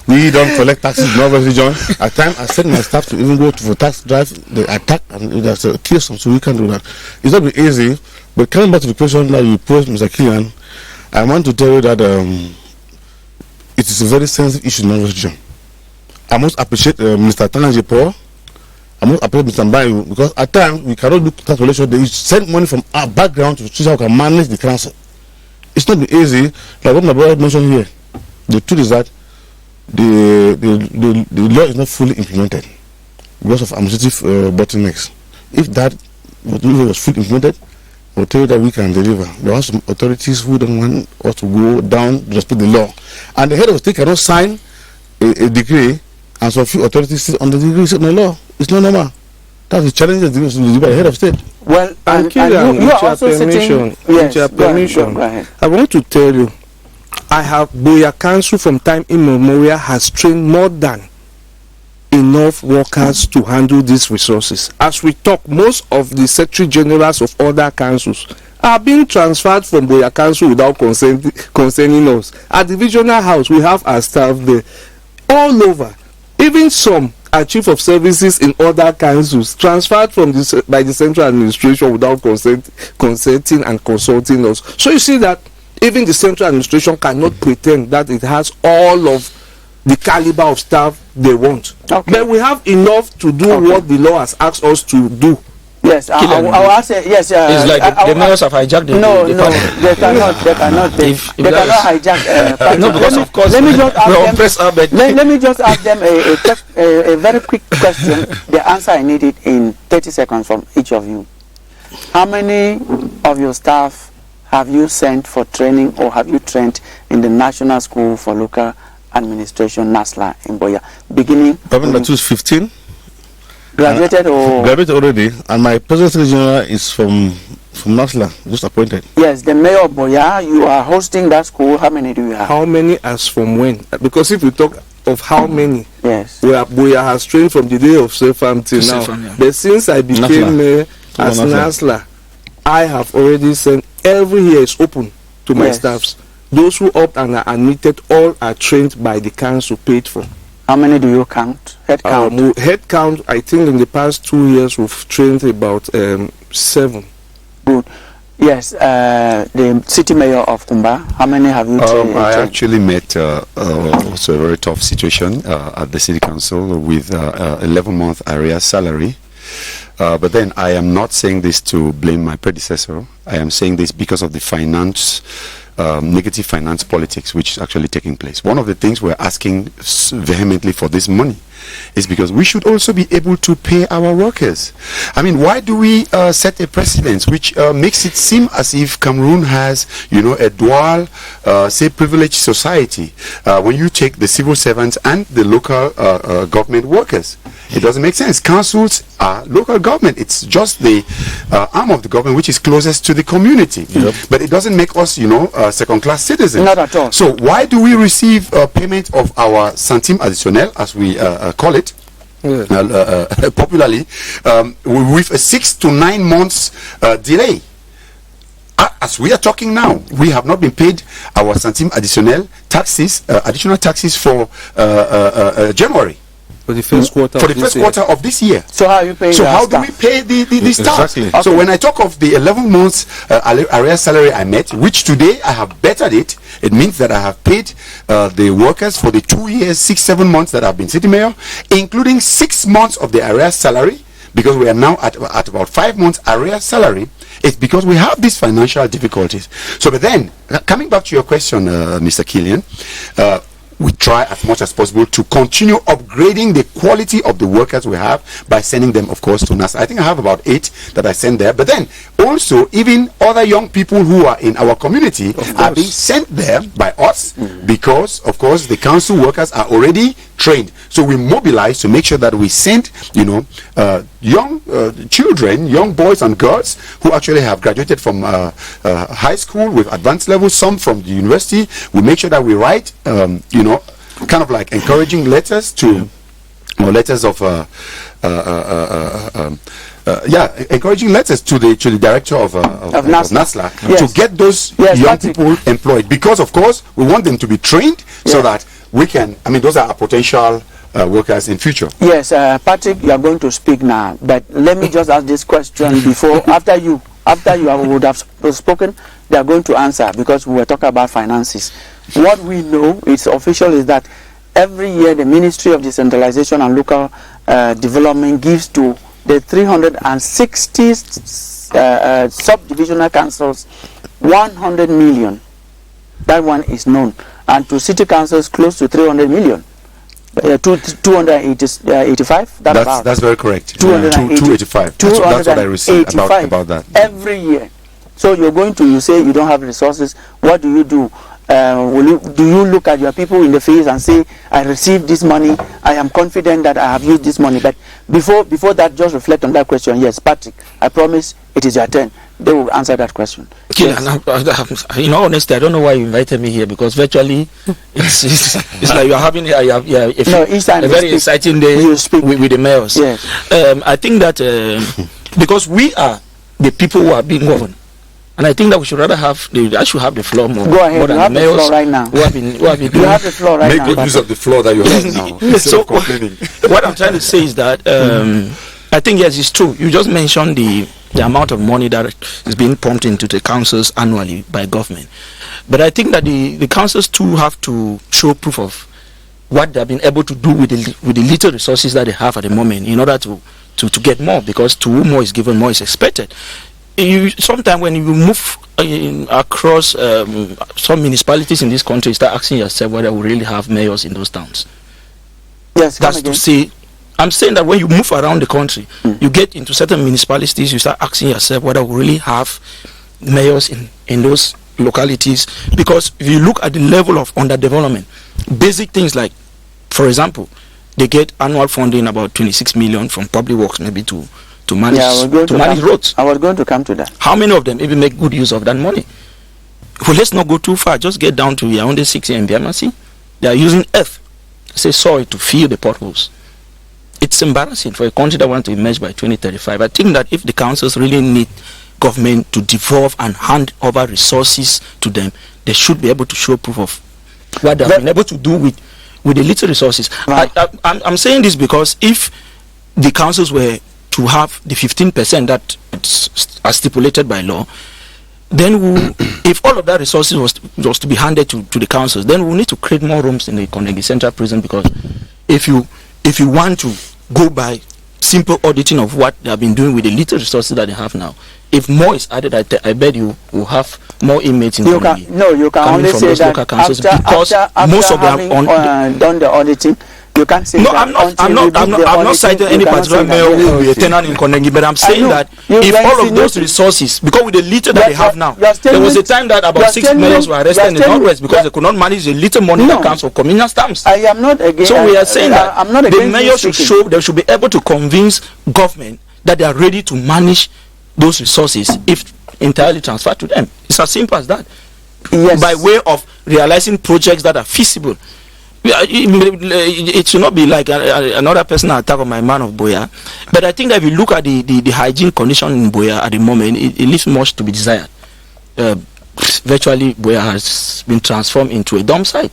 We don't collect taxes in our region. At times, I send my staff to even go for tax drive. They attack and there's a case, so we can do that. It's not been easy. But coming back to the question that you posed, Mr. Kilian, I want to tell you that it is a very sensitive issue in our region. I must appreciate Mr. Tanaji Paul. I must appreciate Mr. Mbayu, because at times we cannot do tax collection. They send money from our background to see how we can manage the council. It's not easy. Like what my brother mentioned here, the truth is that the law is not fully implemented because of administrative bottlenecks. If that was fully implemented, we'll tell you that we can deliver. There are some authorities who don't want us to go down to respect the law. And the head of state cannot sign a decree, and so few authorities sit on the degree, sit on the law. It's not normal. That's the challenge that is by the head of state. Well, and Kilian, you are also sitting. Yes, go ahead. I want to tell you, I have Boya Council from time immemorial has trained more than enough workers to handle these resources. As we talk, most of the secretary generals of other councils are being transferred from Boya Council without concerning us. At the regional house, we have our staff there all over. Even some are chief of services in other councils transferred from by the central administration without consenting and consulting us. So you see that even the central administration cannot pretend that it has all of the caliber of staff they want. Okay. But we have enough to do what the law has asked us to do. Yes, I'll answer. Yes, it's like the mayors have hijacked the no, the they cannot. They cannot. They cannot hijack. No, because of course. Let me just ask them. them. Let me just ask them a very quick question. The answer I need it in 30 seconds from each of you. How many of your staff have you sent for training, or have you trained in the National School for Local Administration, NASLA, in Boya? Beginning. Government 2 is 15. Graduated or graduated already, and my president general is from NASLA, just appointed. Yes, the mayor of Boya. You are hosting that school. How many do you have? How many as from when? Because if we talk of how many, yes, Boya has trained from the day of self-farm till now. Yeah. But since I became mayor as NASLA, I have already sent, every year is open to my staffs. Those who opt and are admitted, all are trained by the council, paid for. How many do you count? Head count? Head count, I think in the past 2 years we've trained about 7. Good. Yes, the city mayor of Kumba, how many have you trained? I actually met also a very tough situation at the city council with 11-month area salary. But then I am not saying this to blame my predecessor. I am saying this because of the negative finance politics which is actually taking place. One of the things we're asking vehemently for this money is because we should also be able to pay our workers. I mean, why do we set a precedent which makes it seem as if Cameroon has, a dual, say, privileged society when you take the civil servants and the local government workers? It doesn't make sense. Councils are local government. It's just the arm of the government which is closest to the community. Yep. But it doesn't make us, second-class citizens. Not at all. So why do we receive payment of our centime additionnel, as we call it, popularly, with a 6 to 9 months delay? As we are talking now, we have not been paid our centime additionnel taxes, additional taxes for January. For the first quarter. For the first quarter of this year. So how are you paying? So how do we pay the staff? Exactly. Okay. So when I talk of the 11 months area salary I met, which today I have bettered it, it means that I have paid the workers for the 2 years, 6-7 months that I've been city mayor, including 6 months of the area salary, because we are now at about 5 months area salary. It's because we have these financial difficulties. So, but then coming back to your question, Mr. Kilian, we try as much as possible to continue upgrading the quality of the workers we have by sending them, of course, to NASA. I think I have about 8 that I send there. But then also, even other young people who are in our community are being sent there by us because, of course, the council workers are already trained. So we mobilize to make sure that we send, young children, young boys and girls who actually have graduated from high school with advanced levels, some from the university. We make sure that we write, kind of like encouraging letters to, or letters of, encouraging letters to the director of NASLA to get those young people employed, because of course we want them to be trained so that we can, those are our potential workers in future. Yes, Patrick, you are going to speak now, but let me just ask this question before, after you would have spoken, they are going to answer, because we were talking about finances. What we know, it's official, is that every year the Ministry of Decentralization and Local Development gives to the 360 subdivisional councils 100 million. That one is known. And to city councils close to 300 million. 285? That's very correct. 285. That's what I received about that. Every year. So you say you don't have resources. What do you do? Do you look at your people in the face and say, I received this money, I am confident that I have used this money? But before that, just reflect on that question. Yes, Patrick, I promise it is your turn. They will answer that question. Yes. Honestly, I don't know why you invited me here, because virtually it's like you are having a very exciting day with the mayors. Yes. I think that because we are the people who are being governed, and I think that we should rather have the floor more. Go ahead, more than you have the floor right now. Who have been you have the floor right now. Make good use of the floor that you have now. So what I'm trying to say is that I think, yes, it's true. You just mentioned the amount of money that is being pumped into the councils annually by government. But I think that the councils too have to show proof of what they've been able to do with the little resources that they have at the moment in order to get more, because to whom more is given, more is expected. Sometimes when you move across some municipalities in this country, you start asking yourself whether we really have mayors in those towns. Yes, that's to say, I'm saying that when you move around the country, you get into certain municipalities, you start asking yourself whether we really have mayors in those localities. Because if you look at the level of underdevelopment, basic things like, for example, they get annual funding about 26 million from public works, maybe to manage roads. I was going to come to that. How many of them even make good use of that money? Well, let's not go too far. Just get down to Yaoundé 60 and BMC. They are using earth, soil, to fill the potholes. It's embarrassing for a country that wants to emerge by 2035. I think that if the councils really need government to devolve and hand over resources to them, they should be able to show proof of what they've been able to do with the little resources. Right. I'm saying this because if the councils were to have the 15% that are stipulated by law, then if all of that resources was to be handed to the councils, then we'll need to create more rooms in the central prison, because if you want to go by simple auditing of what they have been doing with the little resources that they have now, if more is added, I bet you will have more inmates in you can only say that after most of them done the auditing. You can't say I'm not citing any particular mayor who will be a tenant in Kondengi, but I'm saying that if all of those resources, because with the little that they have now, there was a time that about 6 mayors were arrested in the Northwest because they could not manage the little money that comes from communal stamps. I am not against. So we are saying that the mayor should show, they should be able to convince government that they are ready to manage those resources if entirely transferred to them. It's as simple as that. Yes. By way of realizing projects that are feasible. It should not be like another personal attack on my man of Boya, but I think that if you look at the hygiene condition in Boya at the moment, it leaves much to be desired. Virtually, Boya has been transformed into a dump site.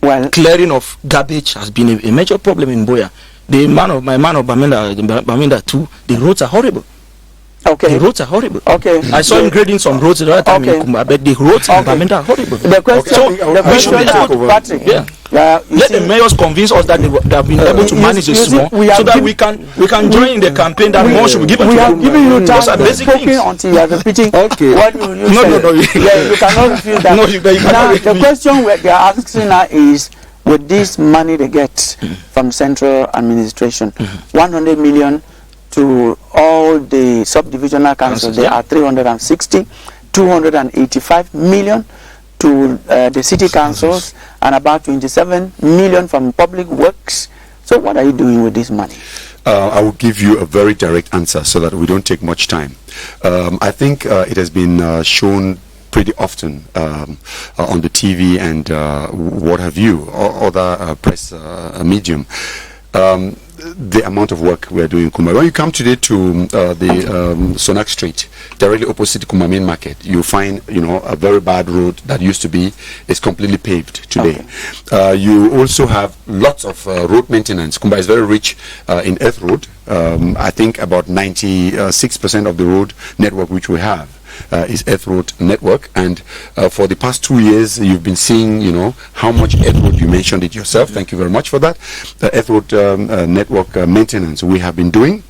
Well, clearing of garbage has been a major problem in Boya. My man of Bamenda too, the roads are horrible. Okay. The roads are horrible. Okay. I saw him grading some roads the other time in Kumba, but the roads in Bamenda are horrible. The question, Patrick, let the mayors convince us that they have been able to manage it small, so that we can join in the campaign that more should be given to them. We have given you time to speaking until you are repeating what you No. You cannot refuse that. No, you cannot. Now, the question they are asking now is, with this money they get from central administration, 100 million to all the subdivisional councils, there are 360, 285 million to the city councils, and about 27 million from public works. So what are you doing with this money? I will give you a very direct answer so that we don't take much time. I think it has been shown pretty often on the TV and what have you, or other press medium. The amount of work we are doing in Kuma. When you come today to the Sonak Street, directly opposite Kuma Main Market, you find a very bad road that used to be is completely paved today. Okay. You also have lots of road maintenance. Kumba is very rich in earth road. I think about 96% of the road network which we have is earth road network, and for the past 2 years you've been seeing how much earth road, you mentioned it yourself, thank you very much for that, earth road network maintenance we have been doing,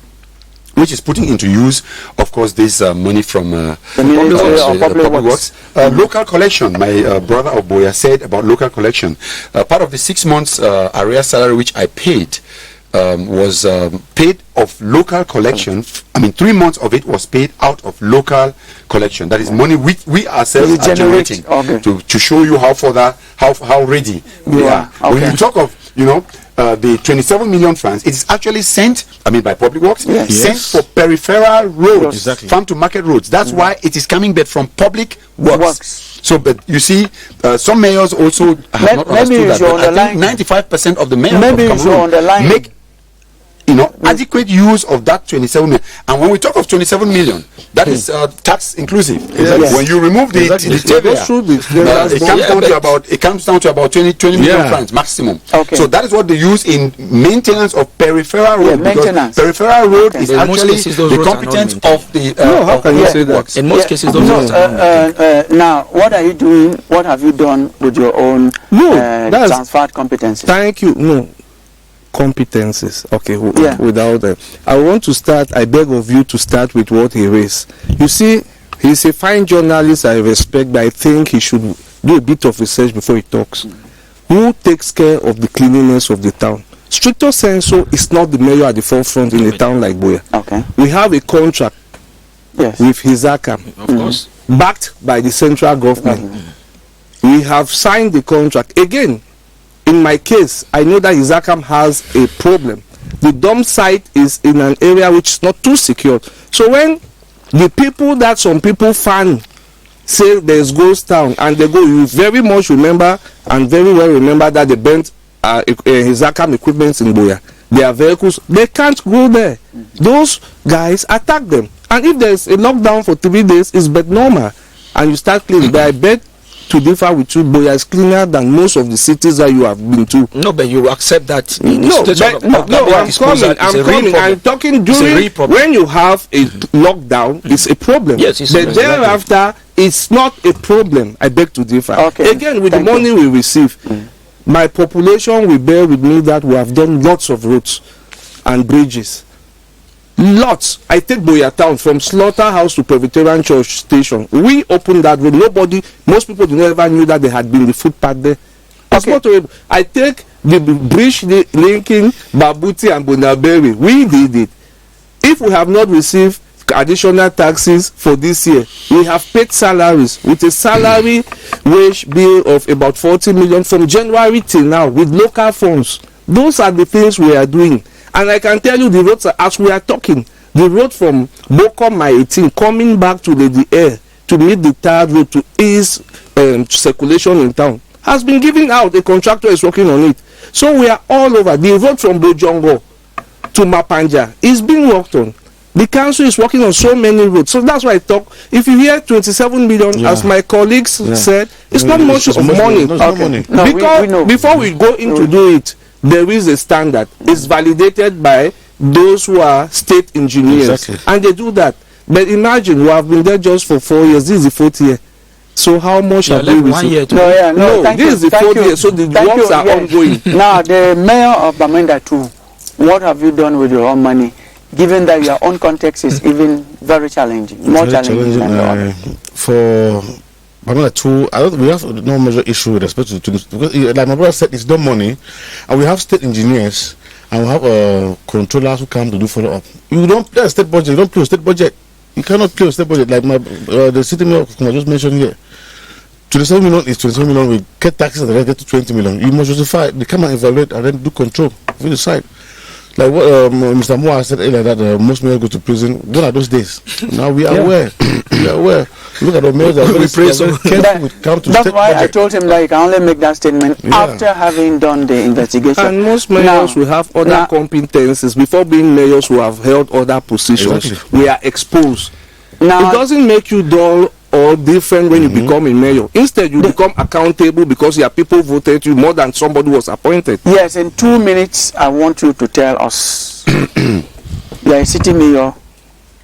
which is putting into use, of course, this money from public works. Local collection, my brother of Boya said about local collection, part of the 6 months arrear salary which I paid was paid of local collection. I mean, 3 months of it was paid out of local collection. That is money we ourselves are generating to show you how ready we are. Okay. When you talk of the 27 million francs, it is actually sent, by public works, sent for peripheral roads, farm to market roads. That's why it is coming back from public works. So, but you see, some mayors also have not understood that. I think 95% of the mayors of Cameroon adequate use of that 27 million. And when we talk of 27 million, that is tax inclusive. Yes. When you remove the it comes down to about 20 million francs maximum. Okay. So that is what they use in maintenance of peripheral road. Maintenance. Peripheral road is In most actually cases, those the roads are competence not of the. how can you say that? In most cases, those roads are not now, what are you doing? What have you done with your own that's- transferred competencies? Thank you. No. Competences. Okay, without them. I want to start, I beg of you to start with what he raised. You see, he's a fine journalist I respect, but I think he should do a bit of research before he talks. Who takes care of the cleanliness of the town? Stricto sensu is not the mayor at the forefront in a town like Boya. Okay. We have a contract Yes. with Hizakam, of course. backed by the central government. We have signed the contract. Again, in my case, I know that Hizakam has a problem. The dump site is in an area which is not too secure. So when the people that some people fan say there's ghost town and they go, you very much remember and very well remember that they burnt Hizakam equipment in Boya. Their vehicles, they can't go there. Those guys attack them. And if there's a lockdown for 3 days, it's but normal. And you start cleaning. But I bet to differ with you, Boya is cleaner than most of the cities that you have been to. No, but you accept that. No, I'm talking during when you have a lockdown, it's a problem. Yes, it's but thereafter, it's not a problem. I beg to differ. Okay. Again, with the money we receive, my population will bear with me that we have done lots of roads and bridges. Lots. I take Boya Town from Slaughterhouse to Presbyterian Church Station. We opened that road. Most people never knew that there had been the footpath there. I take the bridge linking Babuti and Bonaberi. We did it. If we have not received additional taxes for this year, we have paid salaries with a salary wage bill of about 40 million from January till now with local funds. Those are the things we are doing. And I can tell you the roads, as we are talking, the road from Bokom My 18 coming back to the air to meet the third road to ease circulation in town has been given out. A contractor is working on it. So we are all over. The road from Bojongo to Mapanja is being worked on. The council is working on so many roads. So that's why I talk. If you hear 27 million, as my colleagues said, it's not much of money. No, before we go into do it, there is a standard. It's validated by those who are state engineers. And they do that. But imagine, we have been there just for 4 years. This is the 4th year. So how much have we received? No, this is the 4th year. So the works are ongoing. Now, the mayor of Bamenda 2, what have you done with your own money? Given that your own context is even very challenging, more challenging than the other. For Bamenda 2, we have no major issue with respect to this, because like my brother said, it's no money, and we have state engineers and we have controllers who come to do follow up. You don't play a state budget. You don't play a state budget. You cannot play a state budget like the city mayor I just mentioned here. 27 million is 27 million. We get taxes and then get to 20 million. You must justify. They come and evaluate and then do control. We decide. Like what Mr. Moore said earlier, that most mayors go to prison. What are those days? Now we are aware. We are aware. Look at the mayors that That's why I told him that you can only make that statement after having done the investigation. And most mayors will have other competencies before being mayors who have held other positions. Exactly. We are exposed. Now, it doesn't make you dull or different when you become a mayor. Instead, you become accountable because your people voted you more than somebody who was appointed. Yes, in 2 minutes, I want you to tell us. You are a city mayor,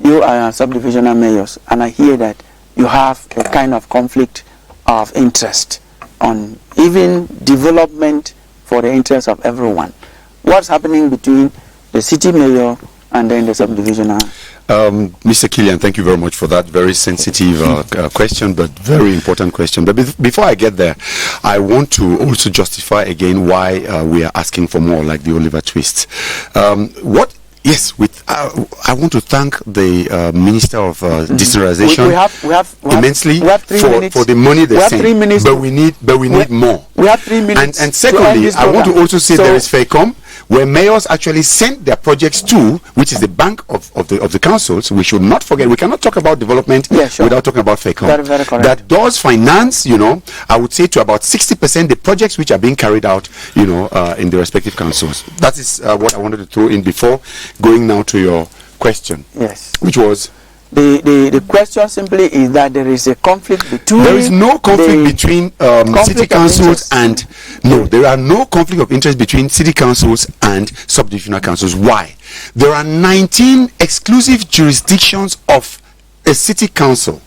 you are a subdivisional mayors, and I hear that you have a kind of conflict of interest on even development for the interest of everyone. What's happening between the city mayor and then the subdivisional? Mr. Kilian, thank you very much for that very sensitive question, but very important question. But before I get there, I want to also justify again why we are asking for more, like the Oliver twist. I want to thank the Minister of Decentralization immensely for the money they sent. But we need more. We have 3 minutes. And secondly, I want to also say there is FACOM. where mayors actually sent their projects to, which is the bank of the councils. We should not forget, we cannot talk about development without talking about FECOM. Very, very correct. That does finance, I would say to about 60% the projects which are being carried out, in the respective councils. That is what I wanted to throw in before going now to your question. Yes. Which was? The question simply is that there is a conflict between... There is no conflict between city councils and... No, there are no conflict of interest between city councils and subdivisional councils. Why? There are 19 exclusive jurisdictions of a city council.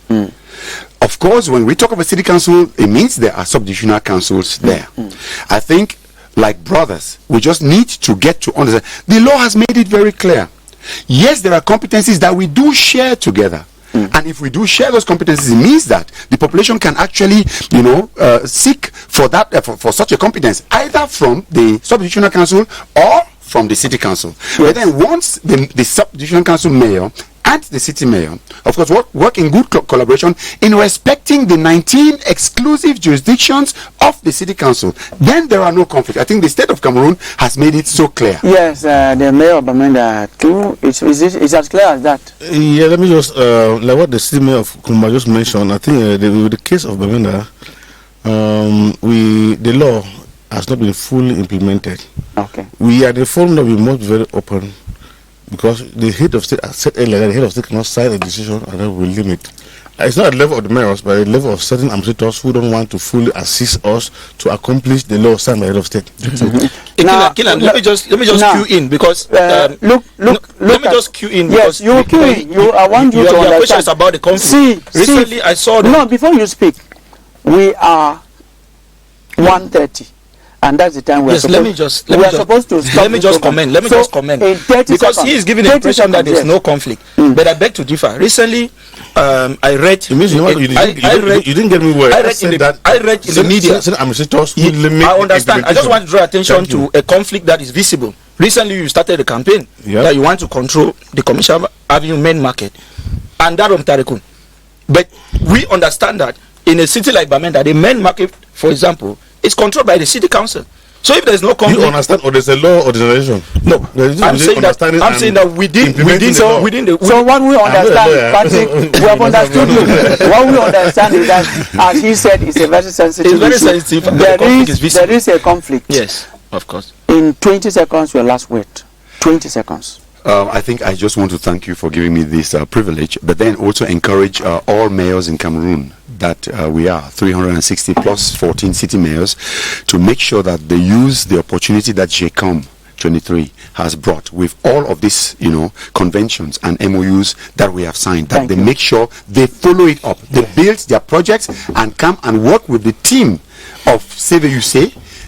Of course, when we talk about city council, it means there are subdivisional councils there. I think, like brothers, we just need to get to understand. The law has made it very clear. Yes, there are competencies that we do share together. And if we do share those competencies, it means that the population can actually, seek for that for such a competence, either from the subdivisional council or from the city council. Yes. But then once the subdivisional council mayor and the city mayor, of course, work in good collaboration in respecting the 19 exclusive jurisdictions of the city council, then there are no conflicts. I think the state of Cameroon has made it so clear. Yes, the mayor of Bamenda too, it's as clear as that. Yeah, let me just, like what the city mayor of Kumba just mentioned, I think with the case of Bamenda, the law has not been fully implemented. Okay. We are the forum that we must be very open, because the head of state, as said earlier, the head of state cannot sign a decision and then will limit. It's not at the level of the mayors, but at the level of certain administrators who don't want to fully assist us to accomplish the law signed by the head of state. Kilian, let me just cue in, because let me just cue in. Yes, you cue in. I want you to understand. Your question is about the conflict. Recently, I saw. No, before you speak, we are 1:30. And that's the time we are supposed to stop. Let me just comment. Because he is giving the impression that there is no conflict. But I beg to differ. Recently, I read. You didn't get me well. I read in the media. I understand. I just want to draw attention to a conflict that is visible. Recently, you started a campaign that you want to control the Commercial Avenue main market and that of Tarikun. But we understand that in a city like Bamenda, the main market, for example, is controlled by the city council. So if there is no conflict, you understand, or there's a law or there's a regulation. No, I'm saying that within the. So what we understand, Patrick, we have understood you. What we understand is that, as he said, it's a very sensitive. It's very sensitive. There is a conflict. Yes, of course. In 20 seconds, your last word. 20 seconds. I think I just want to thank you for giving me this privilege, but then also encourage all mayors in Cameroon that we are 360 plus 14 city mayors to make sure that they use the opportunity that JCOM 23 has brought with all of these, conventions and MOUs that we have signed, that they make sure they follow it up, they build their projects and come and work with the team of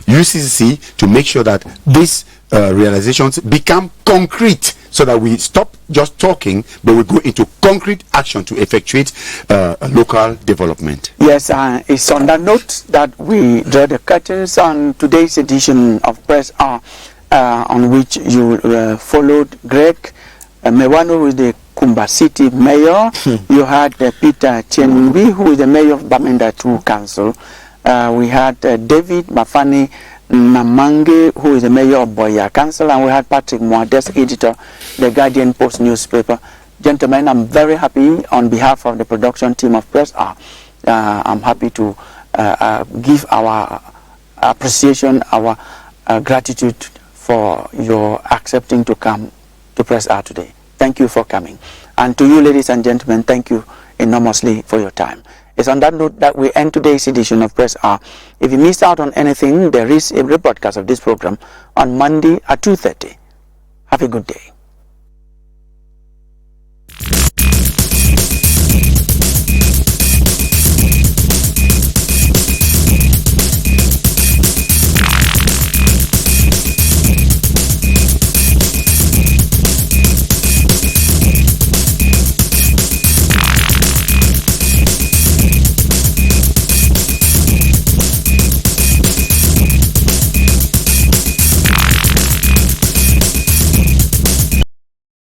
UCCC to make sure that these realizations become concrete, so that we stop just talking, but we go into concrete action to effectuate local development. Yes, it's on that note that we draw the curtains on today's edition of Press R, on which you followed Greg Mewano, who is the Kumba City Mayor. You had Peter Chenwi, who is the Mayor of Bamenda 2 Council. We had David Mafani Namange, who is the mayor of Boya Council, and we had Patrick Mwades, editor, the Guardian Post newspaper. Gentlemen, I'm very happy on behalf of the production team of Press R. I'm happy to give our appreciation, our gratitude for your accepting to come to Press R today. Thank you for coming. And to you, ladies and gentlemen, thank you enormously for your time. It's on that note that we end today's edition of Press R. If you missed out on anything, there is a rebroadcast of this program on Monday at 2:30. Have a good day.